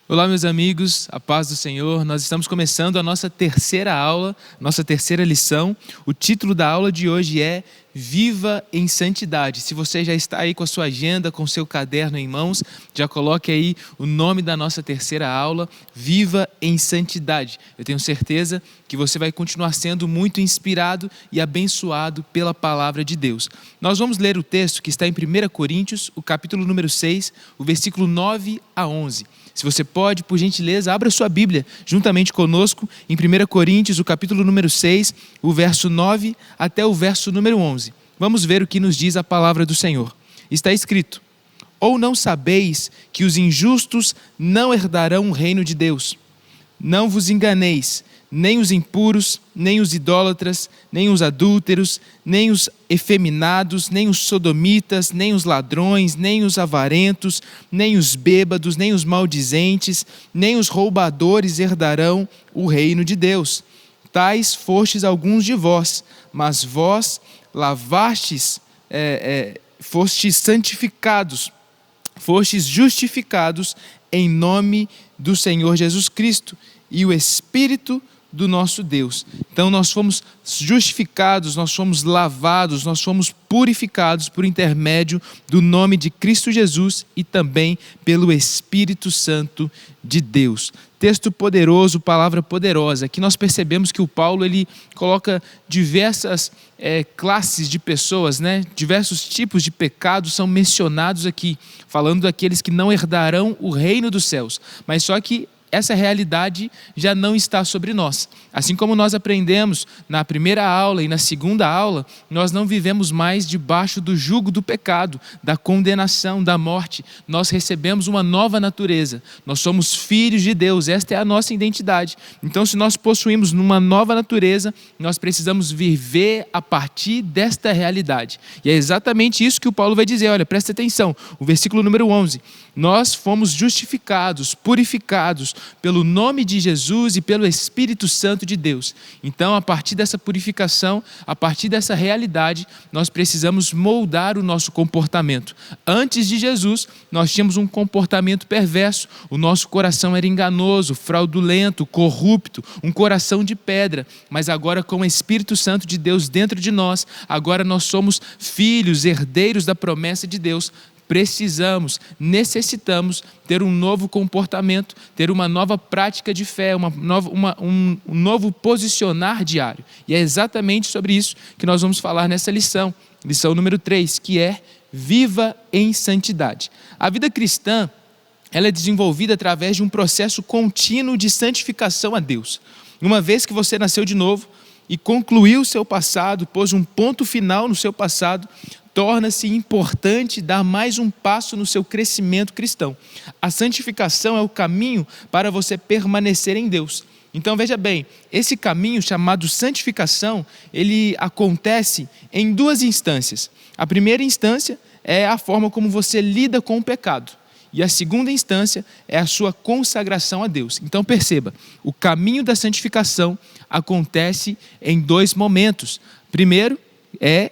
Olá, meus amigos, a paz do Senhor. Nós estamos começando a nossa terceira aula, nossa terceira lição. O título da aula de hoje é Viva em Santidade. Se você já está aí com a sua agenda, com o seu caderno em mãos, já coloque aí o nome da nossa terceira aula, Viva em Santidade. Eu tenho certeza que você vai continuar sendo muito inspirado e abençoado pela palavra de Deus. Nós vamos ler o texto que está em 1 Coríntios, o capítulo número 6, o versículo 9 a 11. Se você pode, por gentileza, abra sua Bíblia juntamente conosco em 1 Coríntios, o capítulo número 6, o verso 9 até o verso número 11. Vamos ver o que nos diz a palavra do Senhor. Está escrito: Ou não sabeis que os injustos não herdarão o reino de Deus? Não vos enganeis, nem os impuros, nem os idólatras, nem os adúlteros, nem os efeminados, nem os sodomitas, nem os ladrões, nem os avarentos, nem os bêbados, nem os maldizentes, nem os roubadores herdarão o reino de Deus. Tais fostes alguns de vós, mas vós lavastes, fostes santificados, fostes justificados em nome do Senhor Jesus Cristo e o Espírito do nosso Deus. Então nós fomos justificados, nós fomos lavados, nós fomos purificados por intermédio do nome de Cristo Jesus e também pelo Espírito Santo de Deus. Texto poderoso, palavra poderosa. Aqui nós percebemos que o Paulo ele coloca diversas classes de pessoas, diversos tipos de pecados são mencionados aqui, falando daqueles que não herdarão o reino dos céus. Mas só que essa realidade já não está sobre nós. Assim como nós aprendemos na primeira aula e na segunda aula, nós não vivemos mais debaixo do jugo do pecado, da condenação, da morte. Nós recebemos uma nova natureza. Nós somos filhos de Deus, esta é a nossa identidade. Então, se nós possuímos uma nova natureza, nós precisamos viver a partir desta realidade. E é exatamente isso que o Paulo vai dizer. Olha, presta atenção, o versículo número 11. Nós fomos justificados, purificados pelo nome de Jesus e pelo Espírito Santo de Deus. Então, a partir dessa purificação, a partir dessa realidade, nós precisamos moldar o nosso comportamento. Antes de Jesus, nós tínhamos um comportamento perverso, o nosso coração era enganoso, fraudulento, corrupto, um coração de pedra. Mas agora, com o Espírito Santo de Deus dentro de nós, agora nós somos filhos, herdeiros da promessa de Deus. Necessitamos ter um novo comportamento, ter uma nova prática de fé, um novo posicionar diário. E é exatamente sobre isso que nós vamos falar nessa lição número 3, que é Viva em Santidade. A vida cristã, ela é desenvolvida através de um processo contínuo de santificação a Deus. Uma vez que você nasceu de novo e concluiu o seu passado, pôs um ponto final no seu passado, torna-se importante dar mais um passo no seu crescimento cristão. A santificação é o caminho para você permanecer em Deus. Então veja bem, esse caminho chamado santificação, ele acontece em duas instâncias. A primeira instância é a forma como você lida com o pecado. E a segunda instância é a sua consagração a Deus. Então perceba, o caminho da santificação acontece em dois momentos. Primeiro é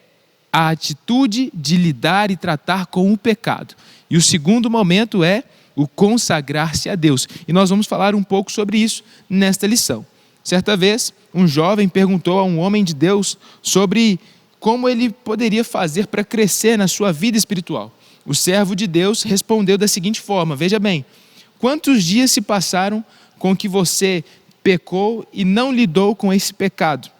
a atitude de lidar e tratar com o pecado. E o segundo momento é o consagrar-se a Deus. E nós vamos falar um pouco sobre isso nesta lição. Certa vez, um jovem perguntou a um homem de Deus sobre como ele poderia fazer para crescer na sua vida espiritual. O servo de Deus respondeu da seguinte forma: veja bem, quantos dias se passaram com que você pecou e não lidou com esse pecado?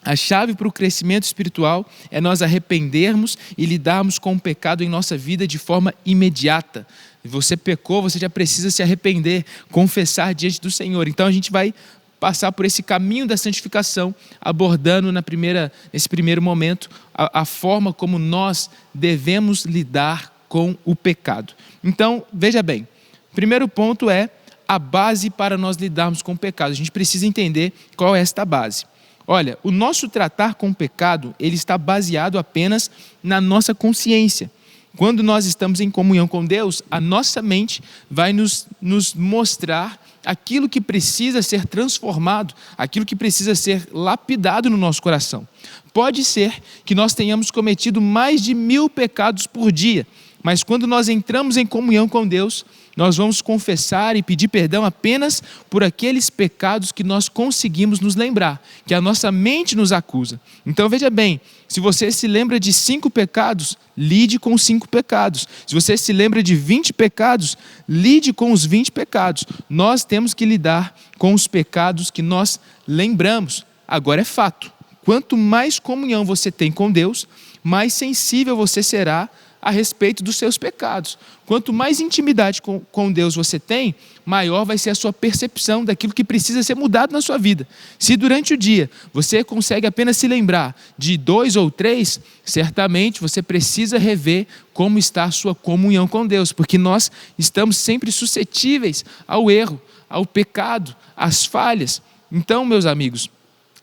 A chave para o crescimento espiritual é nós arrependermos e lidarmos com o pecado em nossa vida de forma imediata. Você pecou, você já precisa se arrepender, confessar diante do Senhor. Então a gente vai passar por esse caminho da santificação, abordando nesse primeiro momento a forma como nós devemos lidar com o pecado. Então, veja bem, o primeiro ponto é a base para nós lidarmos com o pecado. A gente precisa entender qual é esta base. Olha, o nosso tratar com o pecado, ele está baseado apenas na nossa consciência. Quando nós estamos em comunhão com Deus, a nossa mente vai nos mostrar aquilo que precisa ser transformado, aquilo que precisa ser lapidado no nosso coração. Pode ser que nós tenhamos cometido mais de 1000 pecados por dia, Mas quando nós entramos em comunhão com Deus, nós vamos confessar e pedir perdão apenas por aqueles pecados que nós conseguimos nos lembrar, que a nossa mente nos acusa. Então veja bem, se você se lembra de 5 pecados, lide com 5 pecados. Se você se lembra de 20 pecados, lide com os 20 pecados. Nós temos que lidar com os pecados que nós lembramos. Agora é fato, quanto mais comunhão você tem com Deus, mais sensível você será a respeito dos seus pecados. Quanto mais intimidade com Deus você tem, maior vai ser a sua percepção daquilo que precisa ser mudado na sua vida. Se durante o dia você consegue apenas se lembrar de 2 ou 3, certamente você precisa rever como está a sua comunhão com Deus, porque nós estamos sempre suscetíveis ao erro, ao pecado, às falhas. Então, meus amigos,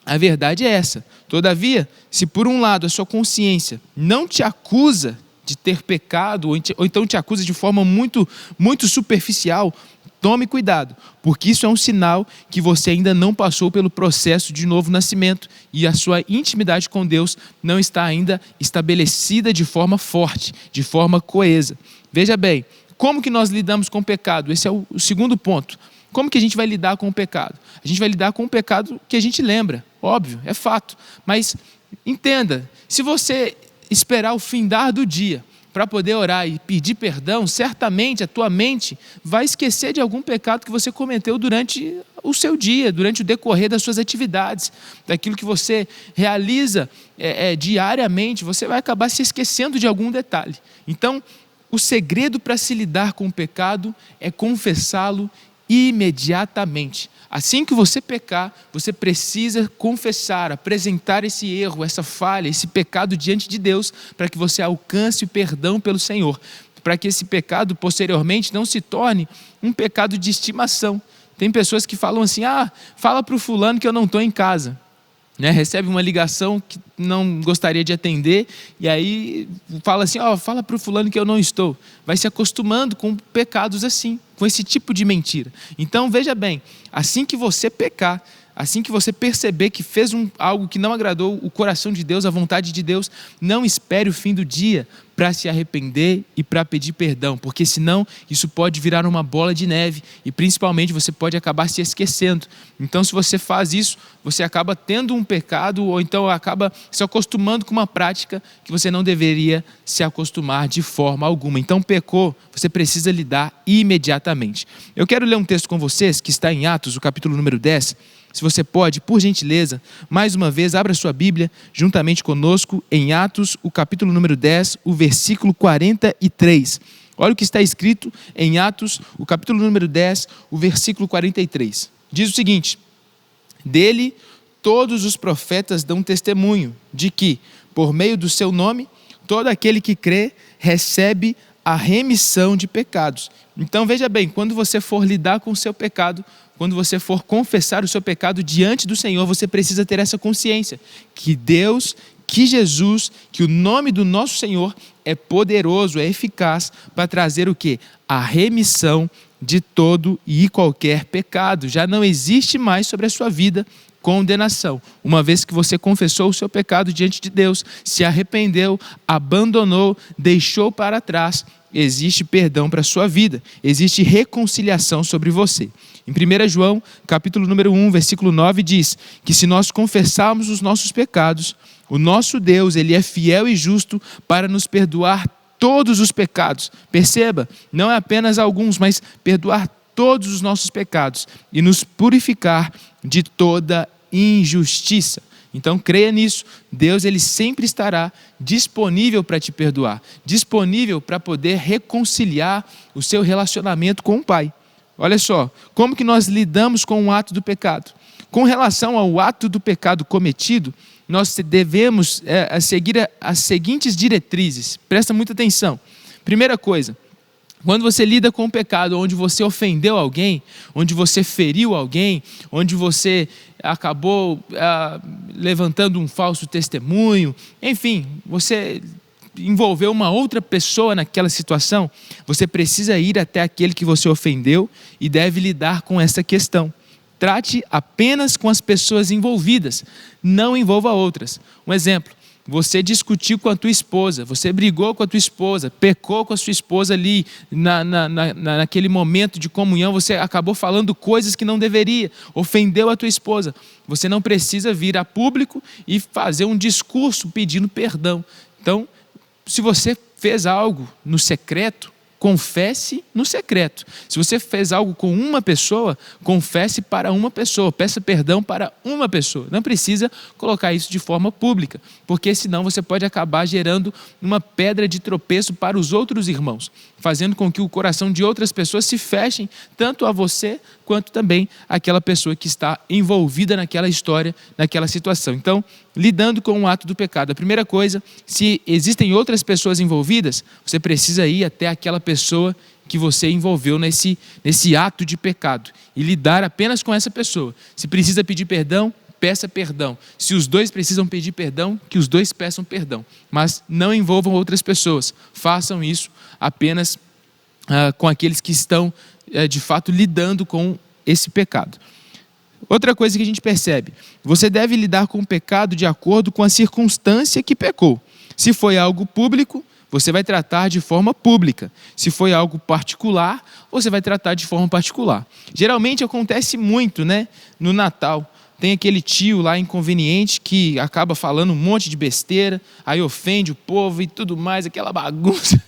a verdade é essa. Todavia, se por um lado a sua consciência não te acusa de ter pecado, ou então te acusa de forma muito, muito superficial, tome cuidado, porque isso é um sinal que você ainda não passou pelo processo de novo nascimento e a sua intimidade com Deus não está ainda estabelecida de forma forte, de forma coesa. Veja bem, como que nós lidamos com o pecado? Esse é o segundo ponto. Como que a gente vai lidar com o pecado? A gente vai lidar com o pecado que a gente lembra, óbvio, é fato. Mas entenda, se você esperar o findar do dia para poder orar e pedir perdão, certamente a tua mente vai esquecer de algum pecado que você cometeu durante o seu dia, durante o decorrer das suas atividades, daquilo que você realiza diariamente, você vai acabar se esquecendo de algum detalhe. Então, o segredo para se lidar com o pecado é confessá-lo imediatamente. Assim que você pecar, você precisa confessar, apresentar esse erro, essa falha, esse pecado diante de Deus, para que você alcance o perdão pelo Senhor, para que esse pecado posteriormente não se torne um pecado de estimação. Tem pessoas que falam assim, fala para o fulano que eu não estou em casa. Recebe uma ligação que não gostaria de atender, e aí fala assim, fala para o fulano que eu não estou. Vai se acostumando com pecados assim, com esse tipo de mentira. Então veja bem, assim que você pecar, assim que você perceber que fez algo que não agradou o coração de Deus, a vontade de Deus, não espere o fim do dia para se arrepender e para pedir perdão, porque senão isso pode virar uma bola de neve e principalmente você pode acabar se esquecendo. Então se você faz isso, você acaba tendo um pecado ou então acaba se acostumando com uma prática que você não deveria se acostumar de forma alguma. Então pecou, você precisa lidar imediatamente. Eu quero ler um texto com vocês que está em Atos, o capítulo número 10. Se você pode, por gentileza, mais uma vez, abra sua Bíblia juntamente conosco em Atos, o capítulo número 10, o versículo 43. Olha o que está escrito em Atos, o capítulo número 10, o versículo 43. Diz o seguinte: dele todos os profetas dão testemunho de que, por meio do seu nome, todo aquele que crê recebe a remissão de pecados. Então veja bem, quando você for lidar com o seu pecado, quando você for confessar o seu pecado diante do Senhor, você precisa ter essa consciência que Deus, que Jesus, que o nome do nosso Senhor é poderoso, é eficaz para trazer o quê? A remissão de todo e qualquer pecado. Já não existe mais sobre a sua vida condenação. Uma vez que você confessou o seu pecado diante de Deus, se arrependeu, abandonou, deixou para trás, existe perdão para a sua vida, existe reconciliação sobre você. Em 1 João, capítulo número 1, versículo 9, diz que se nós confessarmos os nossos pecados, o nosso Deus, Ele é fiel e justo para nos perdoar todos os pecados. Perceba, não é apenas alguns, mas perdoar todos os nossos pecados e nos purificar de toda injustiça. Então creia nisso, Deus ele sempre estará disponível para te perdoar, disponível para poder reconciliar o seu relacionamento com o Pai. Olha só, como que nós lidamos com o ato do pecado? Com relação ao ato do pecado cometido, nós devemos seguir as seguintes diretrizes. Presta muita atenção. Primeira coisa, quando você lida com o pecado onde você ofendeu alguém, onde você feriu alguém, onde você acabou levantando um falso testemunho, enfim, você envolveu uma outra pessoa naquela situação, você precisa ir até aquele que você ofendeu e deve lidar com essa questão. Trate apenas com as pessoas envolvidas, não envolva outras. Um exemplo, você discutiu com a tua esposa, você brigou com a tua esposa, pecou com a sua esposa ali, naquele momento de comunhão, você acabou falando coisas que não deveria, ofendeu a tua esposa. Você não precisa vir a público e fazer um discurso pedindo perdão. Então, se você fez algo no secreto, confesse no secreto. Se você fez algo com uma pessoa, confesse para uma pessoa, peça perdão para uma pessoa. Não precisa colocar isso de forma pública, porque senão você pode acabar gerando uma pedra de tropeço para os outros irmãos, fazendo com que o coração de outras pessoas se fechem, tanto a você, quanto também àquela pessoa que está envolvida naquela história, naquela situação. Então, lidando com o ato do pecado, a primeira coisa, se existem outras pessoas envolvidas, você precisa ir até aquela pessoa que você envolveu nesse ato de pecado e lidar apenas com essa pessoa. Se precisa pedir perdão, peça perdão. Se os dois precisam pedir perdão, que os dois peçam perdão. Mas não envolvam outras pessoas. Façam isso apenas com aqueles que estão, de fato, lidando com esse pecado. Outra coisa que a gente percebe, você deve lidar com o pecado de acordo com a circunstância que pecou. Se foi algo público, você vai tratar de forma pública. Se foi algo particular, você vai tratar de forma particular. Geralmente acontece muito, né? No Natal, tem aquele tio lá inconveniente que acaba falando um monte de besteira, aí ofende o povo e tudo mais, aquela bagunça.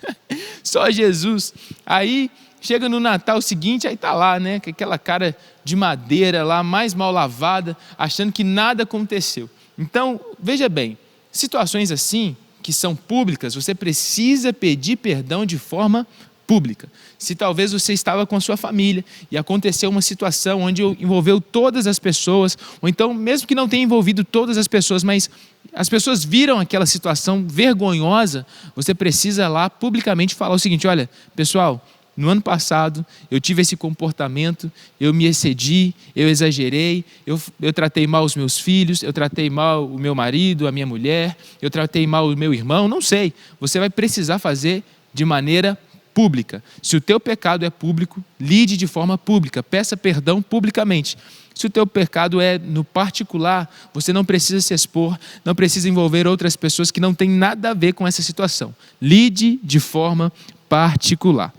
Só Jesus. Aí chega no Natal seguinte, aí tá lá, né? Com aquela cara de madeira lá, mais mal lavada, achando que nada aconteceu. Então, veja bem, situações assim, que são públicas, você precisa pedir perdão de forma pública. Se talvez você estava com a sua família e aconteceu uma situação onde envolveu todas as pessoas, ou então mesmo que não tenha envolvido todas as pessoas, mas as pessoas viram aquela situação vergonhosa, você precisa lá publicamente falar o seguinte: olha, pessoal, no ano passado eu tive esse comportamento, eu me excedi, eu exagerei, eu tratei mal os meus filhos, eu tratei mal o meu marido, a minha mulher, eu tratei mal o meu irmão, não sei. Você vai precisar fazer de maneira pública. Se o teu pecado é público, lide de forma pública, peça perdão publicamente. Se o teu pecado é no particular, você não precisa se expor, não precisa envolver outras pessoas que não têm nada a ver com essa situação. Lide de forma particular.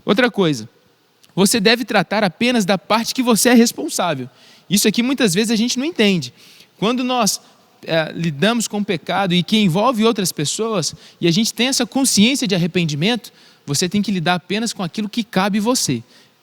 Outra coisa, você deve tratar apenas da parte que você é responsável. Isso aqui muitas vezes a gente não entende. Quando nós lidamos com o pecado e que envolve outras pessoas, e a gente tem essa consciência de arrependimento, você tem que lidar apenas com aquilo que cabe você.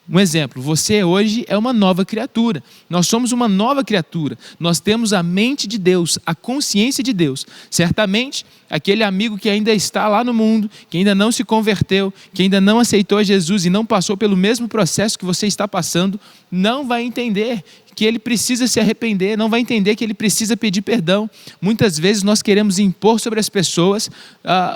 Um exemplo, você hoje é uma nova criatura. Nós somos uma nova criatura. Nós temos a mente de Deus, a consciência de Deus. Certamente, aquele amigo que ainda está lá no mundo, que ainda não se converteu, que ainda não aceitou Jesus e não passou pelo mesmo processo que você está passando, não vai entender que ele precisa se arrepender, não vai entender que ele precisa pedir perdão. Muitas vezes nós queremos impor sobre as pessoas,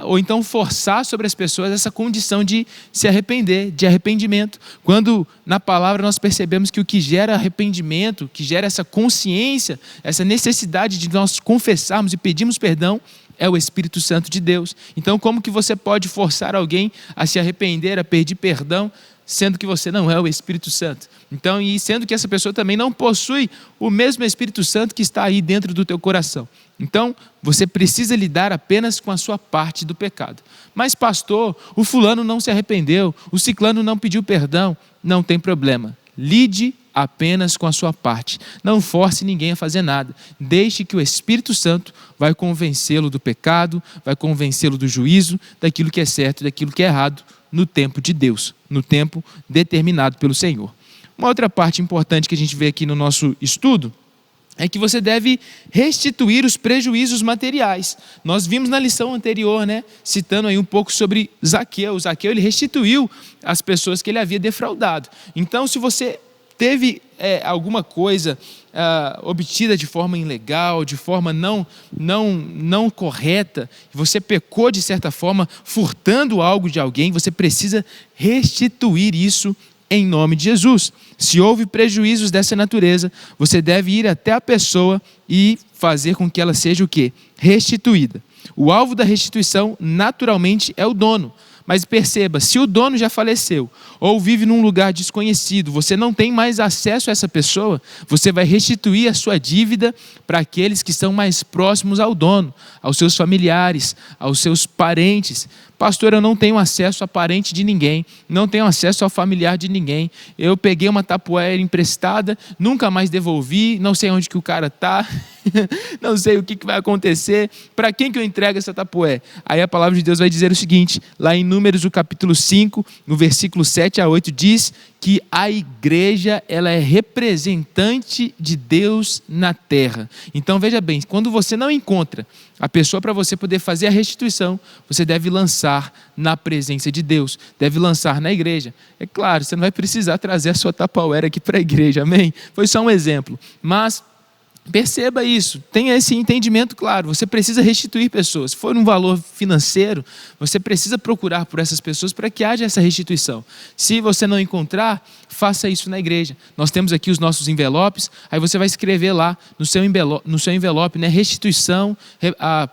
ou então forçar sobre as pessoas essa condição de se arrepender, de arrependimento. Quando na palavra nós percebemos que o que gera arrependimento, que gera essa consciência, essa necessidade de nós confessarmos e pedirmos perdão, é o Espírito Santo de Deus. Então, como que você pode forçar alguém a se arrepender, a pedir perdão, sendo que você não é o Espírito Santo? Então, e sendo que essa pessoa também não possui o mesmo Espírito Santo que está aí dentro do teu coração. Então, você precisa lidar apenas com a sua parte do pecado. Mas pastor, o fulano não se arrependeu, o ciclano não pediu perdão. Não tem problema. Lide apenas com a sua parte. Não force ninguém a fazer nada. Deixe que o Espírito Santo vai convencê-lo do pecado, vai convencê-lo do juízo, daquilo que é certo e daquilo que é errado, no tempo de Deus, no tempo determinado pelo Senhor. Uma outra parte importante que a gente vê aqui no nosso estudo é que você deve restituir os prejuízos materiais. Nós vimos na lição anterior, né, citando aí um pouco sobre Zaqueu. Zaqueu, ele restituiu as pessoas que ele havia defraudado. Então, se você teve alguma coisa obtida de forma ilegal, de forma não correta, você pecou de certa forma, furtando algo de alguém, você precisa restituir isso em nome de Jesus. Se houve prejuízos dessa natureza, você deve ir até a pessoa e fazer com que ela seja o quê? Restituída. O alvo da restituição, naturalmente, é o dono. Mas perceba, se o dono já faleceu ou vive num lugar desconhecido, você não tem mais acesso a essa pessoa, você vai restituir a sua dívida para aqueles que estão mais próximos ao dono, aos seus familiares, aos seus parentes. Pastor, eu não tenho acesso a parente de ninguém, não tenho acesso ao familiar de ninguém. Eu peguei uma tapoeira emprestada, nunca mais devolvi, não sei onde que o cara está, não sei o que vai acontecer. Para quem que eu entrego essa tapoé? Aí a palavra de Deus vai dizer o seguinte, lá em Números, o capítulo 5, no versículo 7 a 8, diz que a igreja ela é representante de Deus na terra. Então veja bem, quando você não encontra a pessoa para você poder fazer a restituição, você deve lançar na presença de Deus, deve lançar na igreja. É claro, você não vai precisar trazer a sua tapauera aqui para a igreja, amém? Foi só um exemplo, mas perceba isso, tenha esse entendimento claro, você precisa restituir pessoas. Se for um valor financeiro, você precisa procurar por essas pessoas para que haja essa restituição. Se você não encontrar, faça isso na igreja. Nós temos aqui os nossos envelopes, aí você vai escrever lá no seu envelope, né, restituição,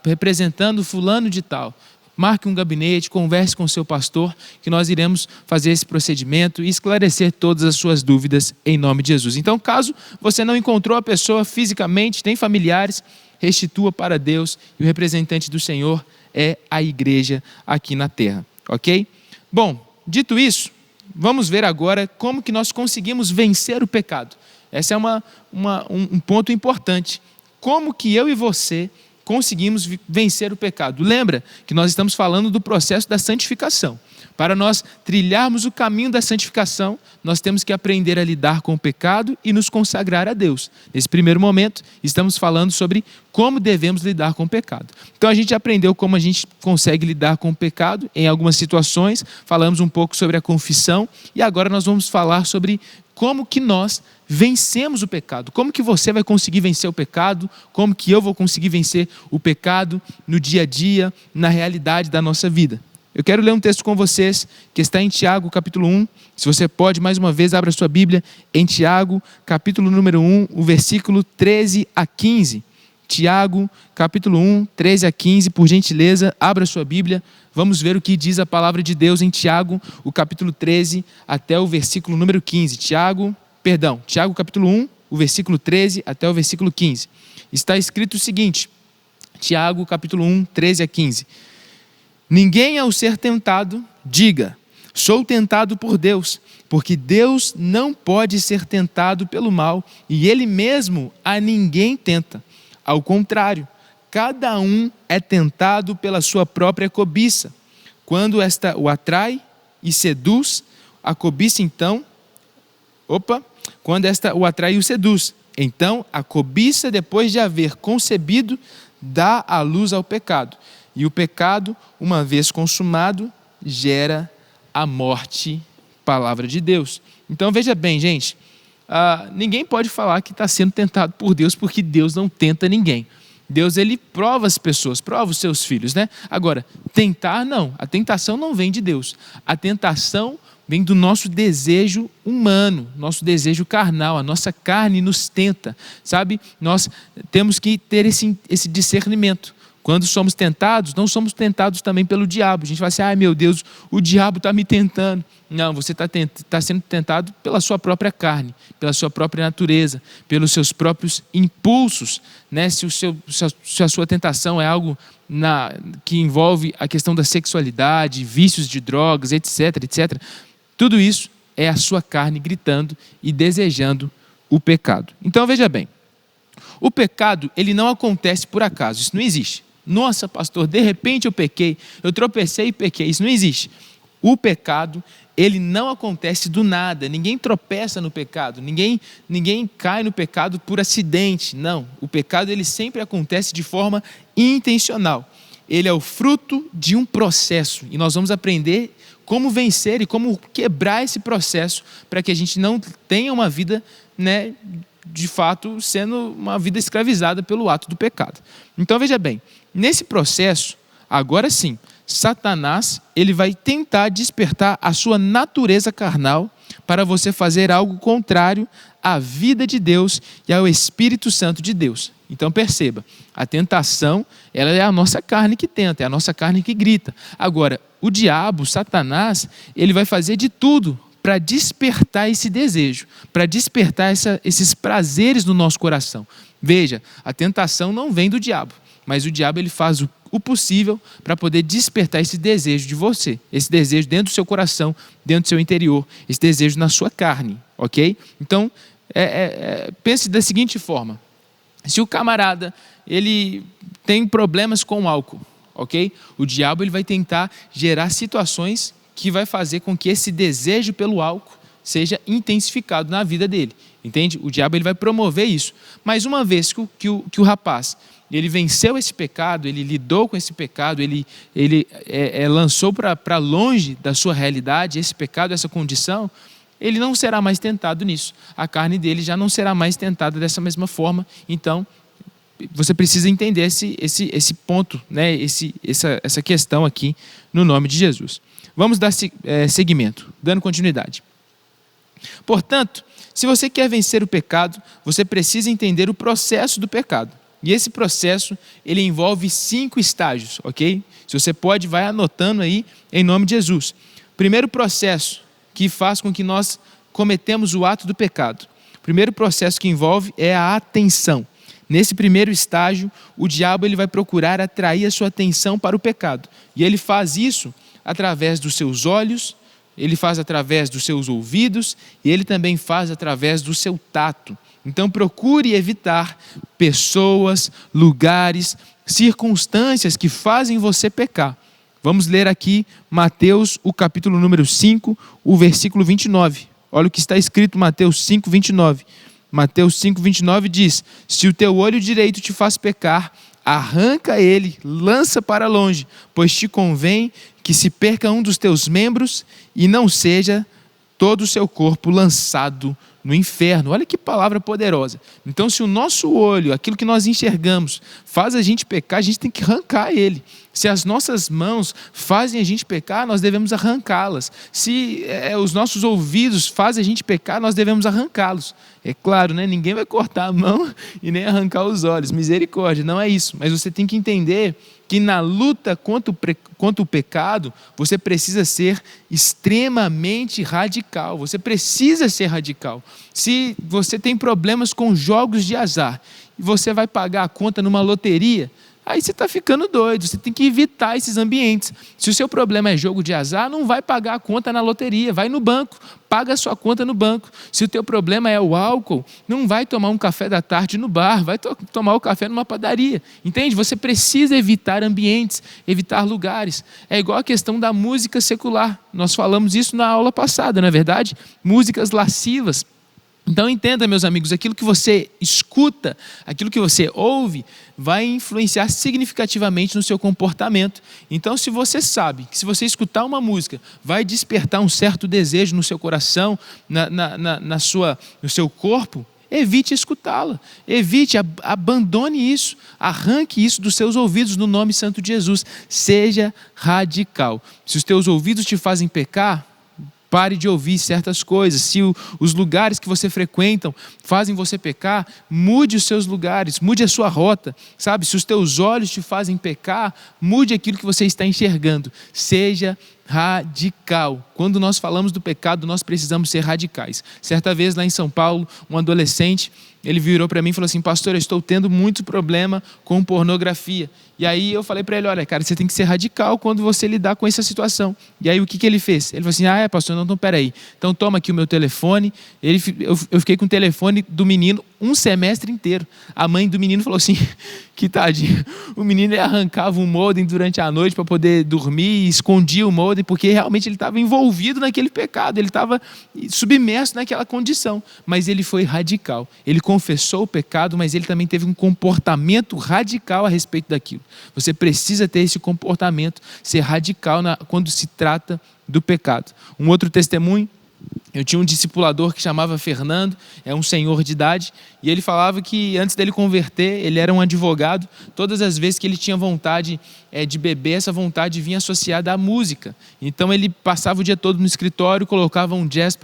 representando fulano de tal. Marque um gabinete, converse com o seu pastor, que nós iremos fazer esse procedimento e esclarecer todas as suas dúvidas em nome de Jesus. Então, caso você não encontrou a pessoa fisicamente, tem familiares, restitua para Deus, e o representante do Senhor é a igreja aqui na terra, ok? Bom, dito isso, vamos ver agora como que nós conseguimos vencer o pecado. Esse é um ponto importante. Como que eu e você conseguimos vencer o pecado? Lembra que nós estamos falando do processo da santificação. Para nós trilharmos o caminho da santificação, nós temos que aprender a lidar com o pecado e nos consagrar a Deus. Nesse primeiro momento, estamos falando sobre como devemos lidar com o pecado. Então a gente aprendeu como a gente consegue lidar com o pecado em algumas situações, falamos um pouco sobre a confissão e agora nós vamos falar sobre como que nós vencemos o pecado, como que você vai conseguir vencer o pecado, como que eu vou conseguir vencer o pecado no dia a dia, na realidade da nossa vida. Eu quero ler um texto com vocês, que está em Tiago, capítulo 1, se você pode, mais uma vez, abra sua Bíblia, em Tiago, capítulo número 1, o versículo 13 a 15. Tiago, capítulo 1, 13 a 15, por gentileza, abra sua Bíblia, vamos ver o que diz a palavra de Deus em Tiago, o capítulo 13 até o versículo número 15. Tiago, capítulo 1, o versículo 13 até o versículo 15. Está escrito o seguinte, Tiago, capítulo 1, 13 a 15. Ninguém ao ser tentado, diga, sou tentado por Deus, porque Deus não pode ser tentado pelo mal, e Ele mesmo a ninguém tenta. Ao contrário, cada um é tentado pela sua própria cobiça. Quando esta o atrai e seduz, a cobiça então... Quando esta o atrai e o seduz, então a cobiça, depois de haver concebido, dá a luz ao pecado. E o pecado, uma vez consumado, gera a morte. Palavra de Deus. Então veja bem, gente, ninguém pode falar que está sendo tentado por Deus, porque Deus não tenta ninguém. Deus, ele prova as pessoas, prova os seus filhos, né? Agora, tentar não, a tentação não vem de Deus. A tentação vem do nosso desejo humano, nosso desejo carnal, a nossa carne nos tenta, sabe? Nós temos que ter esse discernimento. Quando somos tentados, não somos tentados também pelo diabo. A gente fala assim, ai meu Deus, o diabo está me tentando. Não, você está sendo tentado pela sua própria carne, pela sua própria natureza, pelos seus próprios impulsos, né? Se a sua tentação é algo que envolve a questão da sexualidade, vícios de drogas, etc, etc. Tudo isso é a sua carne gritando e desejando o pecado. Então veja bem, o pecado ele não acontece por acaso, isso não existe. Nossa, pastor, de repente eu pequei, eu tropecei e pequei, isso não existe. O pecado, ele não acontece do nada, ninguém tropeça no pecado, ninguém cai no pecado por acidente, não. O pecado ele sempre acontece de forma intencional. Ele é o fruto de um processo e nós vamos aprender como vencer e como quebrar esse processo para que a gente não tenha uma vida, né, de fato sendo uma vida escravizada pelo ato do pecado. Então veja bem, nesse processo, agora sim, Satanás ele vai tentar despertar a sua natureza carnal para você fazer algo contrário à vida de Deus e ao Espírito Santo de Deus. Então perceba, a tentação ela é a nossa carne que tenta, é a nossa carne que grita. Agora, o diabo, Satanás, ele vai fazer de tudo para despertar esse desejo, para despertar esses prazeres no nosso coração. Veja, a tentação não vem do diabo, mas o diabo ele faz o possível para poder despertar esse desejo de você, esse desejo dentro do seu coração, dentro do seu interior, esse desejo na sua carne, ok? Então, pense da seguinte forma: se o camarada ele tem problemas com o álcool, ok? O diabo ele vai tentar gerar situações que vai fazer com que esse desejo pelo álcool seja intensificado na vida dele, entende? O diabo ele vai promover isso. Mas uma vez que o rapaz ele venceu esse pecado, ele lidou com esse pecado, ele lançou para longe da sua realidade esse pecado, essa condição, ele não será mais tentado nisso. A carne dele já não será mais tentada dessa mesma forma. Então, você precisa entender esse ponto, né? essa questão aqui, no nome de Jesus. Vamos dar seguimento, dando continuidade. Portanto, se você quer vencer o pecado, você precisa entender o processo do pecado. E esse processo, ele envolve 5 estágios, ok? Se você pode, vai anotando aí, em nome de Jesus. Primeiro processo que faz com que nós cometemos o ato do pecado. O primeiro processo que envolve é a atenção. Nesse primeiro estágio, o diabo ele vai procurar atrair a sua atenção para o pecado. E ele faz isso através dos seus olhos, ele faz através dos seus ouvidos e ele também faz através do seu tato. Então procure evitar pessoas, lugares, circunstâncias que fazem você pecar. Vamos ler aqui Mateus, o capítulo número 5, o versículo 29. Olha o que está escrito em Mateus 5, 29. Mateus 5, 29 diz: se o teu olho direito te faz pecar, arranca ele, lança para longe, pois te convém que se perca um dos teus membros e não seja todo o seu corpo lançado no inferno. Olha que palavra poderosa. Então, se o nosso olho, aquilo que nós enxergamos, faz a gente pecar, a gente tem que arrancar ele. Se as nossas mãos fazem a gente pecar, nós devemos arrancá-las. Se os nossos ouvidos fazem a gente pecar, nós devemos arrancá-los. É claro, né? Ninguém vai cortar a mão e nem arrancar os olhos. Misericórdia, não é isso. Mas você tem que entender que na luta contra o pecado, você precisa ser extremamente radical. Você precisa ser radical. Se você tem problemas com jogos de azar e você vai pagar a conta numa loteria, aí você está ficando doido, você tem que evitar esses ambientes. Se o seu problema é jogo de azar, não vai pagar a conta na loteria, vai no banco, paga a sua conta no banco. Se o teu problema é o álcool, não vai tomar um café da tarde no bar, vai tomar o café numa padaria. Entende? Você precisa evitar ambientes, evitar lugares. É igual a questão da música secular. Nós falamos isso na aula passada, não é verdade? Músicas lascivas. Então entenda, meus amigos, aquilo que você escuta, aquilo que você ouve, vai influenciar significativamente no seu comportamento. Então, se você sabe que se você escutar uma música, vai despertar um certo desejo no seu coração, no seu corpo, evite escutá-la, abandone isso, arranque isso dos seus ouvidos no nome santo de Jesus. Seja radical. Se os teus ouvidos te fazem pecar, pare de ouvir certas coisas. Se os lugares que você frequenta fazem você pecar, mude os seus lugares, mude a sua rota, sabe? Se os teus olhos te fazem pecar, mude aquilo que você está enxergando. Seja radical. Quando nós falamos do pecado, nós precisamos ser radicais. Certa vez lá em São Paulo, um adolescente, ele virou para mim e falou assim: pastor, eu estou tendo muito problema com pornografia. E aí eu falei para ele: olha, cara, você tem que ser radical quando você lidar com essa situação. E aí o que ele fez? Ele falou assim: pastor, não, então peraí. Então toma aqui o meu telefone. Eu fiquei com o telefone do menino um semestre inteiro. A mãe do menino falou assim, que tadinho, o menino arrancava o modem durante a noite para poder dormir e escondia o modem, porque realmente ele estava envolvido naquele pecado, ele estava submerso naquela condição, mas ele foi radical, ele confessou o pecado, mas ele também teve um comportamento radical a respeito daquilo. Você precisa ter esse comportamento, ser radical quando se trata do pecado. Um outro testemunho: eu tinha um discipulador que chamava Fernando, é um senhor de idade, e ele falava que antes dele converter, ele era um advogado. Todas as vezes que ele tinha vontade de beber, essa vontade vinha associada à música. Então ele passava o dia todo no escritório, colocava um jazz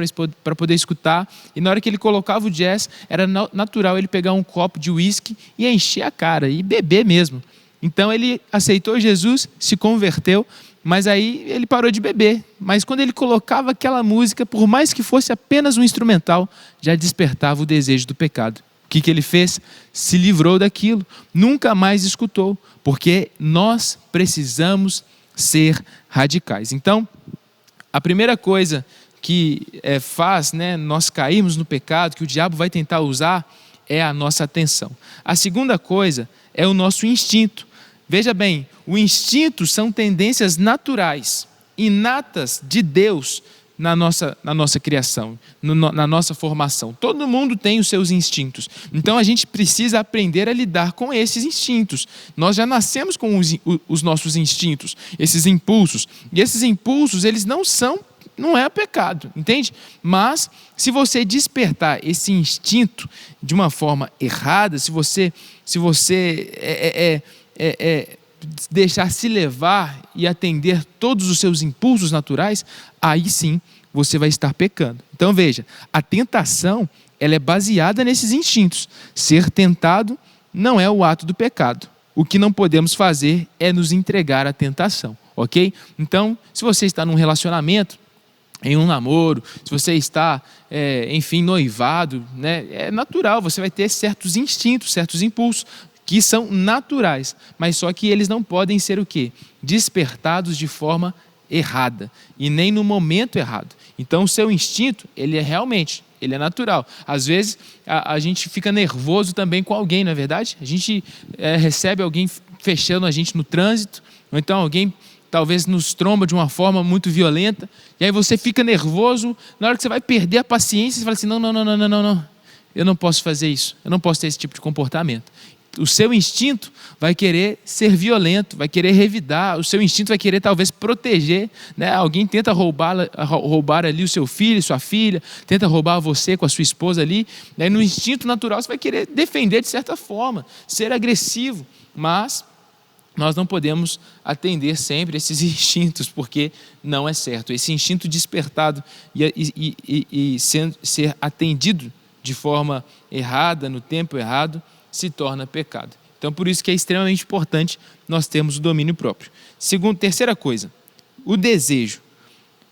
para poder escutar, e na hora que ele colocava o jazz, era natural ele pegar um copo de uísque e encher a cara, e beber mesmo. Então ele aceitou Jesus, se converteu, mas aí ele parou de beber. Mas quando ele colocava aquela música, por mais que fosse apenas um instrumental, já despertava o desejo do pecado. O que ele fez? Se livrou daquilo, nunca mais escutou, porque nós precisamos ser radicais. Então, a primeira coisa que faz nós cairmos no pecado, que o diabo vai tentar usar, é a nossa atenção. A segunda coisa é o nosso instinto. Veja bem, o instinto são tendências naturais, inatas de Deus na nossa criação, na nossa formação. Todo mundo tem os seus instintos. Então a gente precisa aprender a lidar com esses instintos. Nós já nascemos com os nossos instintos, esses impulsos. E esses impulsos, eles não é pecado, entende? Mas se você despertar esse instinto de uma forma errada, se você deixar se levar e atender todos os seus impulsos naturais, aí sim você vai estar pecando. Então veja, a tentação ela é baseada nesses instintos. Ser tentado não é o ato do pecado. O que não podemos fazer é nos entregar à tentação, ok? Então, se você está num relacionamento, em um namoro, se você está, noivado, é natural, você vai ter certos instintos, certos impulsos, que são naturais, mas só que eles não podem ser o quê? Despertados de forma errada, e nem no momento errado. Então o seu instinto, ele é natural. Às vezes a gente fica nervoso também com alguém, não é verdade? A gente recebe alguém fechando a gente no trânsito, ou então alguém talvez nos tromba de uma forma muito violenta, e aí você fica nervoso, na hora que você vai perder a paciência, você fala assim, não, eu não posso fazer isso, eu não posso ter esse tipo de comportamento. O seu instinto vai querer ser violento, vai querer revidar, o seu instinto vai querer talvez proteger, Alguém tenta roubar ali o seu filho, sua filha, tenta roubar você com a sua esposa ali, aí no instinto natural você vai querer defender de certa forma, ser agressivo, mas nós não podemos atender sempre esses instintos, porque não é certo. Esse instinto despertado e ser atendido de forma errada, no tempo errado, se torna pecado. Então, por isso que é extremamente importante nós termos o domínio próprio. Terceira coisa, o desejo.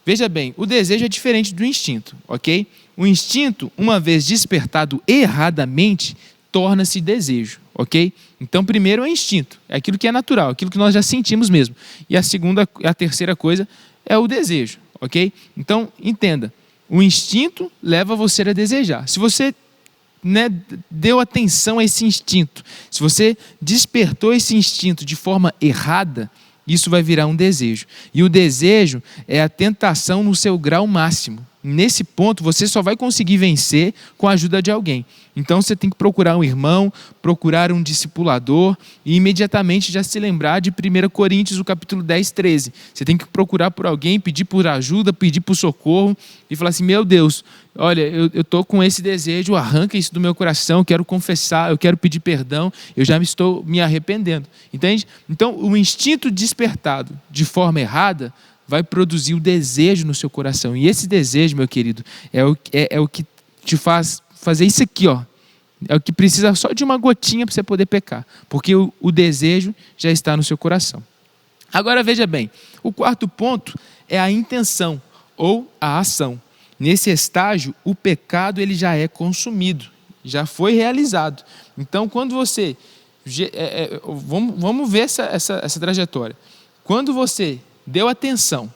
Veja bem, o desejo é diferente do instinto, ok? O instinto, uma vez despertado erradamente, torna-se desejo, ok? Então, primeiro é o instinto, é aquilo que é natural, aquilo que nós já sentimos mesmo. E a terceira coisa é o desejo, ok? Então, entenda, o instinto leva você a desejar. Se você deu atenção a esse instinto, se você despertou esse instinto de forma errada, isso vai virar um desejo. E o desejo é a tentação no seu grau máximo. Nesse ponto, você só vai conseguir vencer com a ajuda de alguém. Então, você tem que procurar um irmão, procurar um discipulador e imediatamente já se lembrar de 1 Coríntios, o capítulo 10, 13. Você tem que procurar por alguém, pedir por ajuda, pedir por socorro e falar assim, meu Deus, olha, eu estou com esse desejo, arranca isso do meu coração, eu quero confessar, eu quero pedir perdão, eu já estou me arrependendo. Entende? Então, o instinto despertado de forma errada vai produzir o desejo no seu coração. E esse desejo, meu querido, é o que te faz fazer isso aqui, ó. É o que precisa só de uma gotinha para você poder pecar. Porque o desejo já está no seu coração. Agora veja bem, o quarto ponto é a intenção ou a ação. Nesse estágio, o pecado ele já é consumido, já foi realizado. Então, quando você... Vamos ver essa trajetória. Quando você deu atenção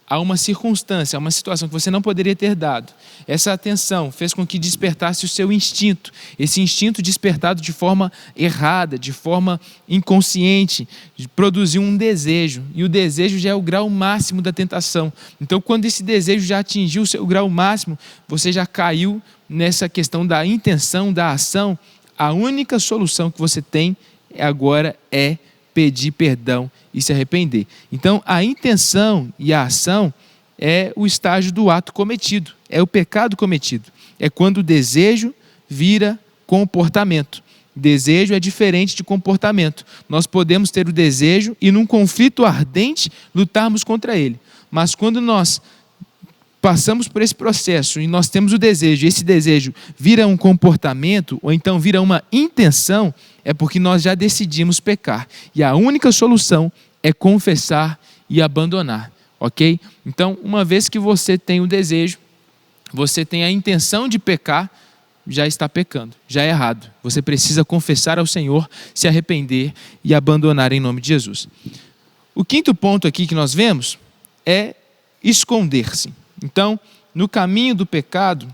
a uma circunstância, a uma situação que você não poderia ter dado, essa atenção fez com que despertasse o seu instinto, esse instinto despertado de forma errada, de forma inconsciente, produziu um desejo, e o desejo já é o grau máximo da tentação. Então, quando esse desejo já atingiu o seu grau máximo, você já caiu nessa questão da intenção, da ação. A única solução que você tem agora é pedir perdão e se arrepender. Então, a intenção e a ação é o estágio do ato cometido, é o pecado cometido. É quando o desejo vira comportamento. Desejo é diferente de comportamento. Nós podemos ter o desejo e, num conflito ardente, lutarmos contra ele. Mas quando nós passamos por esse processo e nós temos o desejo, e esse desejo vira um comportamento, ou então vira uma intenção, é porque nós já decidimos pecar. E a única solução é confessar e abandonar, ok? Então, uma vez que você tem o desejo, você tem a intenção de pecar, já está pecando, já é errado. Você precisa confessar ao Senhor, se arrepender e abandonar em nome de Jesus. O quinto ponto aqui que nós vemos é esconder-se. Então, no caminho do pecado,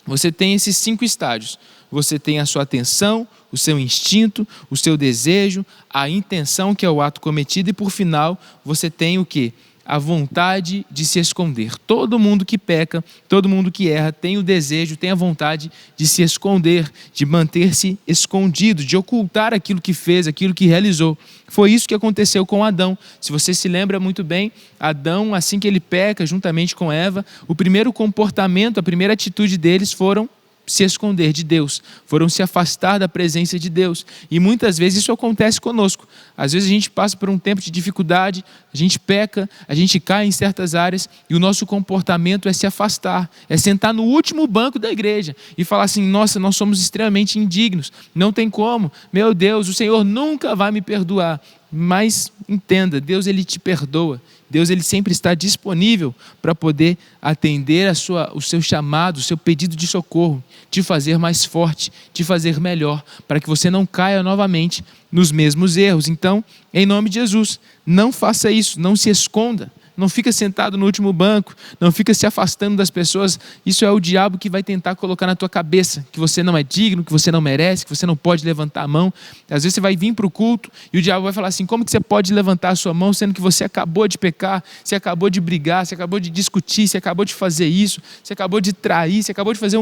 você tem esses 5 estágios. Você tem a sua atenção, o seu instinto, o seu desejo, a intenção, que é o ato cometido, e por final, você tem o quê? A vontade de se esconder. Todo mundo que peca, todo mundo que erra, tem o desejo, tem a vontade de se esconder, de manter-se escondido, de ocultar aquilo que fez, aquilo que realizou. Foi isso que aconteceu com Adão. Se você se lembra muito bem, Adão, assim que ele peca, juntamente com Eva, o primeiro comportamento, a primeira atitude deles foram se esconder de Deus, foram se afastar da presença de Deus. E muitas vezes isso acontece conosco. Às vezes a gente passa por um tempo de dificuldade, a gente peca, a gente cai em certas áreas e o nosso comportamento é se afastar, é sentar no último banco da igreja e falar assim: nossa, nós somos extremamente indignos, não tem como, meu Deus, o Senhor nunca vai me perdoar. Mas entenda, Deus ele te perdoa. Deus ele sempre está disponível para poder atender o seu chamado, o seu pedido de socorro, te fazer mais forte, te fazer melhor, para que você não caia novamente nos mesmos erros. Então, em nome de Jesus, não faça isso, não se esconda. Não fica sentado no último banco, não fica se afastando das pessoas. Isso é o diabo que vai tentar colocar na tua cabeça que você não é digno, que você não merece, que você não pode levantar a mão. Às vezes você vai vir para o culto e o diabo vai falar assim: como que você pode levantar a sua mão sendo que você acabou de pecar, você acabou de brigar, você acabou de discutir, você acabou de fazer isso, você acabou de trair, você acabou de fazer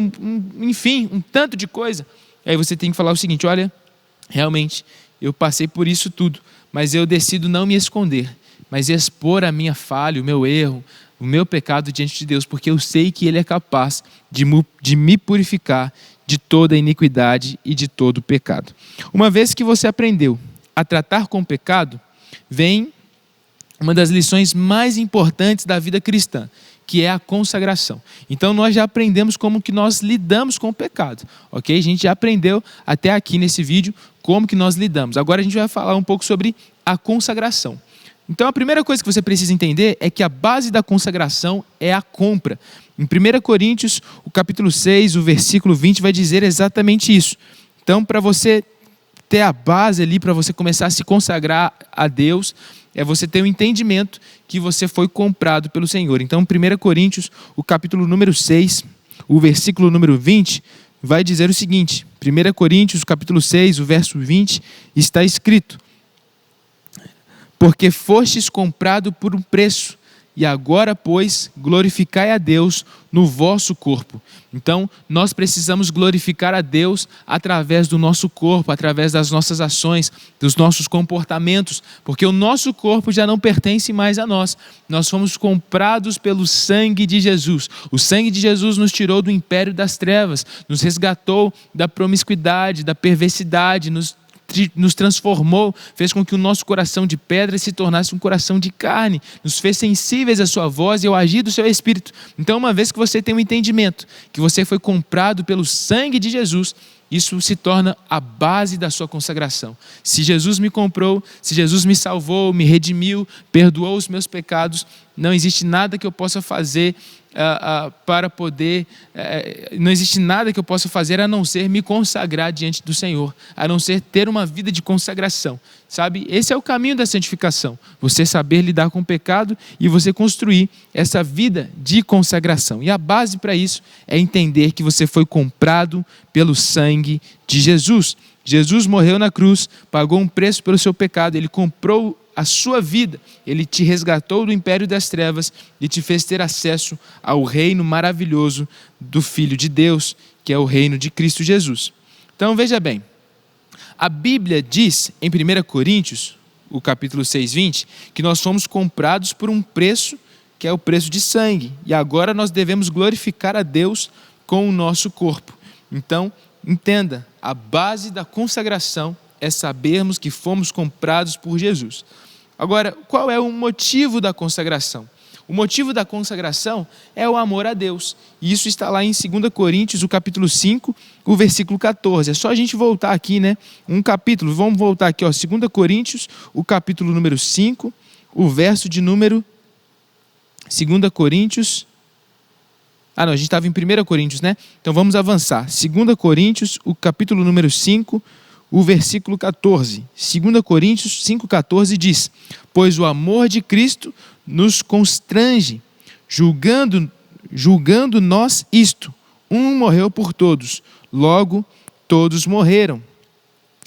enfim, um tanto de coisa. E aí você tem que falar o seguinte: olha, realmente eu passei por isso tudo, mas eu decido não me esconder, mas expor a minha falha, o meu erro, o meu pecado diante de Deus, porque eu sei que Ele é capaz de me purificar de toda iniquidade e de todo pecado. Uma vez que você aprendeu a tratar com o pecado, vem uma das lições mais importantes da vida cristã, que é a consagração. Então nós já aprendemos como que nós lidamos com o pecado, ok? A gente já aprendeu até aqui nesse vídeo como que nós lidamos. Agora a gente vai falar um pouco sobre a consagração. Então a primeira coisa que você precisa entender é que a base da consagração é a compra. Em 1 Coríntios, o capítulo 6, o versículo 20 vai dizer exatamente isso. Então, para você ter a base ali, para você começar a se consagrar a Deus, é você ter o entendimento que você foi comprado pelo Senhor. Então, 1 Coríntios, o capítulo número 6, o versículo número 20, vai dizer o seguinte: 1 Coríntios, capítulo 6, o verso 20, está escrito: porque fostes comprado por um preço, e agora, pois, glorificai a Deus no vosso corpo. Então, nós precisamos glorificar a Deus através do nosso corpo, através das nossas ações, dos nossos comportamentos, porque o nosso corpo já não pertence mais a nós. Nós fomos comprados pelo sangue de Jesus. O sangue de Jesus nos tirou do império das trevas, nos resgatou da promiscuidade, da perversidade, nos transformou, fez com que o nosso coração de pedra se tornasse um coração de carne, nos fez sensíveis à sua voz e ao agir do seu Espírito. Então, uma vez que você tem o entendimento que você foi comprado pelo sangue de Jesus, isso se torna a base da sua consagração. Se Jesus me comprou, se Jesus me salvou, me redimiu, perdoou os meus pecados, não existe nada que eu possa fazer para poder, não existe nada que eu possa fazer a não ser me consagrar diante do Senhor, a não ser ter uma vida de consagração, sabe? Esse é o caminho da santificação, você saber lidar com o pecado e você construir essa vida de consagração. E a base para isso é entender que você foi comprado pelo sangue de Jesus. Jesus morreu na cruz, pagou um preço pelo seu pecado, Ele comprou a sua vida, Ele te resgatou do império das trevas e te fez ter acesso ao reino maravilhoso do Filho de Deus, que é o reino de Cristo Jesus. Então veja bem, a Bíblia diz em 1 Coríntios, o capítulo 6, 20, que nós fomos comprados por um preço, que é o preço de sangue, e agora nós devemos glorificar a Deus com o nosso corpo. Então, entenda, a base da consagração é sabermos que fomos comprados por Jesus. Agora, qual é o motivo da consagração? O motivo da consagração é o amor a Deus. E isso está lá em 2 Coríntios, o capítulo 5, o versículo 14. É só a gente voltar aqui, né? Um capítulo, vamos voltar aqui, ó, 2 Coríntios, o capítulo número 5, o verso de número 2 Coríntios. Não, a gente estava em 1 Coríntios, né? Então vamos avançar. 2 Coríntios, o capítulo número 5, o versículo 14. 2 Coríntios 5,14 diz: pois o amor de Cristo nos constrange, julgando nós isto: um morreu por todos, logo todos morreram.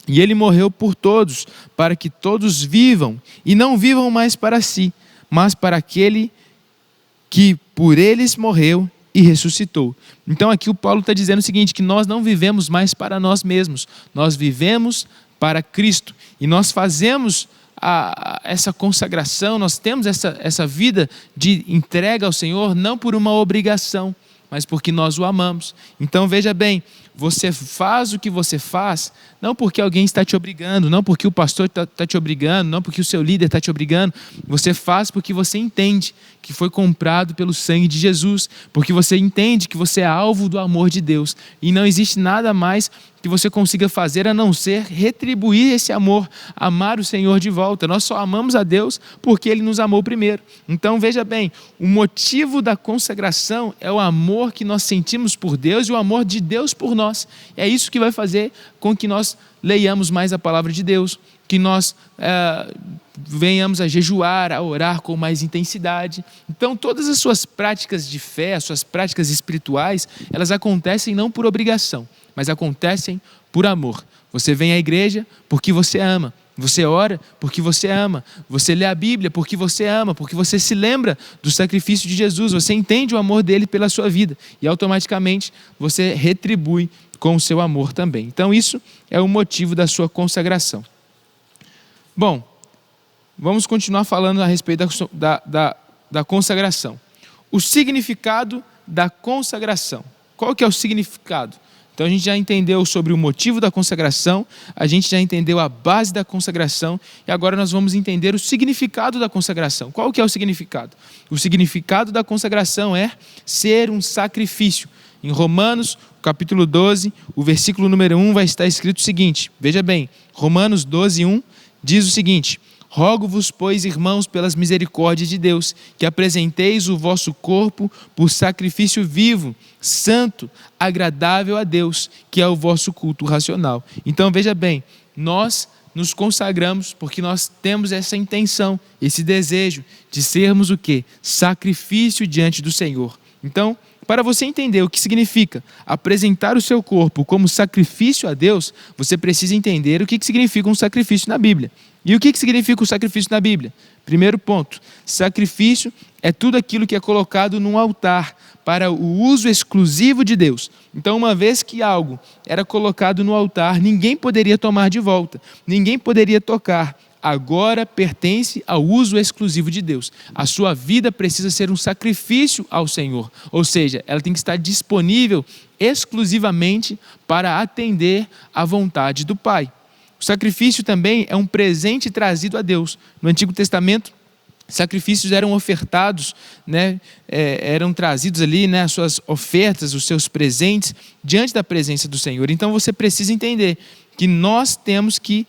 E ele morreu por todos, para que todos vivam, e não vivam mais para si, mas para aquele que por eles morreu e ressuscitou. Então aqui o Paulo está dizendo o seguinte, que nós não vivemos mais para nós mesmos, nós vivemos para Cristo. E nós fazemos essa consagração, nós temos essa vida de entrega ao Senhor, não por uma obrigação, mas porque nós o amamos. Então veja bem, você faz o que você faz, não porque alguém está te obrigando, não porque o pastor está te obrigando, não porque o seu líder está te obrigando. Você faz porque você entende que foi comprado pelo sangue de Jesus, porque você entende que você é alvo do amor de Deus. E não existe nada mais que você consiga fazer a não ser retribuir esse amor, amar o Senhor de volta. Nós só amamos a Deus porque Ele nos amou primeiro. Então veja bem, o motivo da consagração é o amor que nós sentimos por Deus e o amor de Deus por nós. É isso que vai fazer com que nós leiamos mais a palavra de Deus, que nós venhamos a jejuar, a orar com mais intensidade. Então todas as suas práticas de fé, as suas práticas espirituais, elas acontecem não por obrigação, mas acontecem por amor. Você vem à igreja porque você ama, você ora porque você ama, você lê a Bíblia porque você ama, porque você se lembra do sacrifício de Jesus, você entende o amor dele pela sua vida e automaticamente você retribui com o seu amor também. Então isso é o motivo da sua consagração. Bom, vamos continuar falando a respeito da consagração. O significado da consagração. Qual que é o significado? Então a gente já entendeu sobre o motivo da consagração, a gente já entendeu a base da consagração e agora nós vamos entender o significado da consagração. Qual que é o significado? O significado da consagração é ser um sacrifício. Em Romanos, capítulo 12, o versículo número 1 vai estar escrito o seguinte, veja bem, Romanos 12, 1 diz o seguinte: rogo-vos, pois, irmãos, pelas misericórdias de Deus, que apresenteis o vosso corpo por sacrifício vivo, santo, agradável a Deus, que é o vosso culto racional. Então, veja bem, nós nos consagramos porque nós temos essa intenção, esse desejo de sermos o quê? Sacrifício diante do Senhor. Então, para você entender o que significa apresentar o seu corpo como sacrifício a Deus, você precisa entender o que significa um sacrifício na Bíblia. E o que significa o sacrifício na Bíblia? Primeiro ponto, sacrifício é tudo aquilo que é colocado num altar para o uso exclusivo de Deus. Então, uma vez que algo era colocado no altar, ninguém poderia tomar de volta, ninguém poderia tocar. Agora pertence ao uso exclusivo de Deus. A sua vida precisa ser um sacrifício ao Senhor, ou seja, ela tem que estar disponível exclusivamente para atender à vontade do Pai. O sacrifício também é um presente trazido a Deus. No Antigo Testamento, sacrifícios eram ofertados, eram trazidos ali, as suas ofertas, os seus presentes, diante da presença do Senhor. Então você precisa entender que nós temos que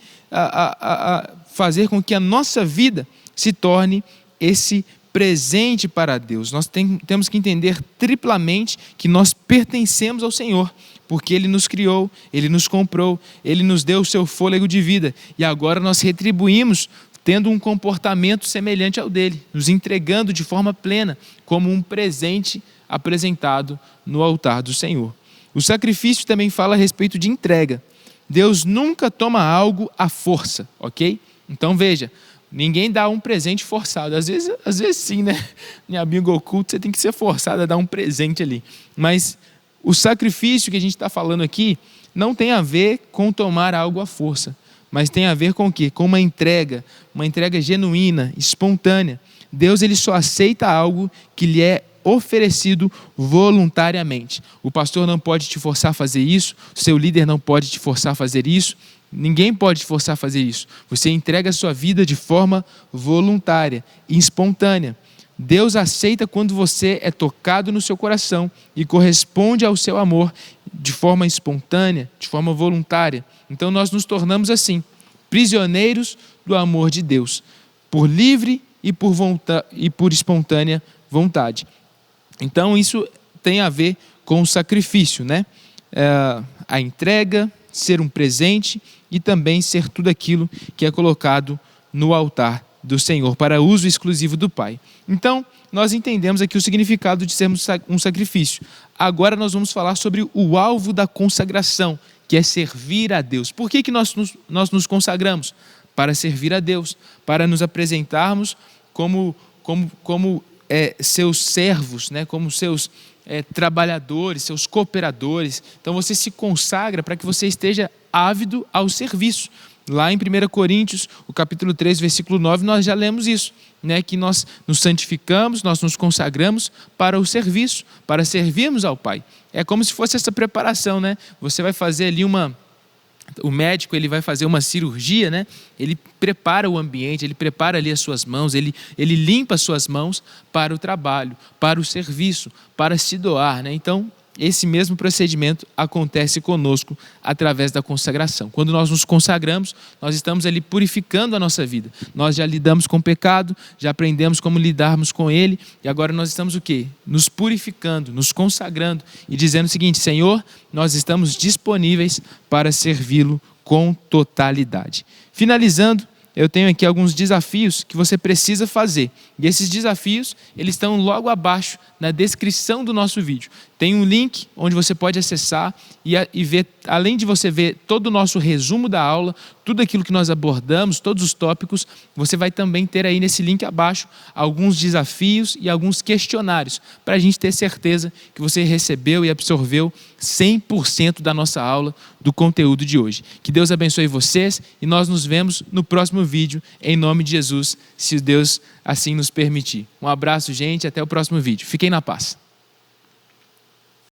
fazer com que a nossa vida se torne esse presente para Deus. Nós temos que entender triplamente que nós pertencemos ao Senhor, porque Ele nos criou, Ele nos comprou, Ele nos deu o seu fôlego de vida e agora nós retribuímos tendo um comportamento semelhante ao dele, nos entregando de forma plena como um presente apresentado no altar do Senhor. O sacrifício também fala a respeito de entrega. Deus nunca toma algo à força, ok? Então veja, ninguém dá um presente forçado. Às vezes sim, né? Em amigo oculto você tem que ser forçado a dar um presente ali. Mas o sacrifício que a gente está falando aqui não tem a ver com tomar algo à força, mas tem a ver com o quê? Com uma entrega genuína, espontânea. Deus ele só aceita algo que lhe é oferecido voluntariamente. O pastor não pode te forçar a fazer isso, o seu líder não pode te forçar a fazer isso, ninguém pode te forçar a fazer isso. Você entrega a sua vida de forma voluntária e espontânea. Deus aceita quando você é tocado no seu coração e corresponde ao seu amor de forma espontânea, de forma voluntária. Então nós nos tornamos assim, prisioneiros do amor de Deus. Por livre e por espontânea vontade. Então isso tem a ver com o sacrifício, né? A entrega, ser um presente e também ser tudo aquilo que é colocado no altar do Senhor para uso exclusivo do Pai. Então, nós entendemos aqui o significado de sermos um sacrifício. Agora nós vamos falar sobre o alvo da consagração, que é servir a Deus. Por que nós nos consagramos? Para servir a Deus, para nos apresentarmos como seus servos, né? Como seus trabalhadores, seus cooperadores. Então você se consagra para que você esteja ávido ao serviço. Lá em 1 Coríntios, o capítulo 3, versículo 9, nós já lemos isso, né? Que nós nos santificamos, nós nos consagramos para o serviço, para servirmos ao Pai. É como se fosse essa preparação, né? Você vai fazer ali o médico, ele vai fazer uma cirurgia, né? Ele prepara o ambiente, ele prepara ali as suas mãos, ele limpa as suas mãos para o trabalho, para o serviço, para se doar, né? Então, esse mesmo procedimento acontece conosco através da consagração. Quando nós nos consagramos, nós estamos ali purificando a nossa vida. Nós já lidamos com o pecado, já aprendemos como lidarmos com ele, e agora nós estamos o quê? Nos purificando, nos consagrando e dizendo o seguinte: Senhor, nós estamos disponíveis para servi-lo com totalidade. Finalizando, eu tenho aqui alguns desafios que você precisa fazer. E esses desafios, eles estão logo abaixo na descrição do nosso vídeo. Tem um link onde você pode acessar e ver, além de você ver todo o nosso resumo da aula, tudo aquilo que nós abordamos, todos os tópicos, você vai também ter aí nesse link abaixo alguns desafios e alguns questionários, para a gente ter certeza que você recebeu e absorveu 100% da nossa aula, do conteúdo de hoje. Que Deus abençoe vocês e nós nos vemos no próximo vídeo, em nome de Jesus, se Deus assim nos permitir. Um abraço, gente, até o próximo vídeo. Fiquem na paz.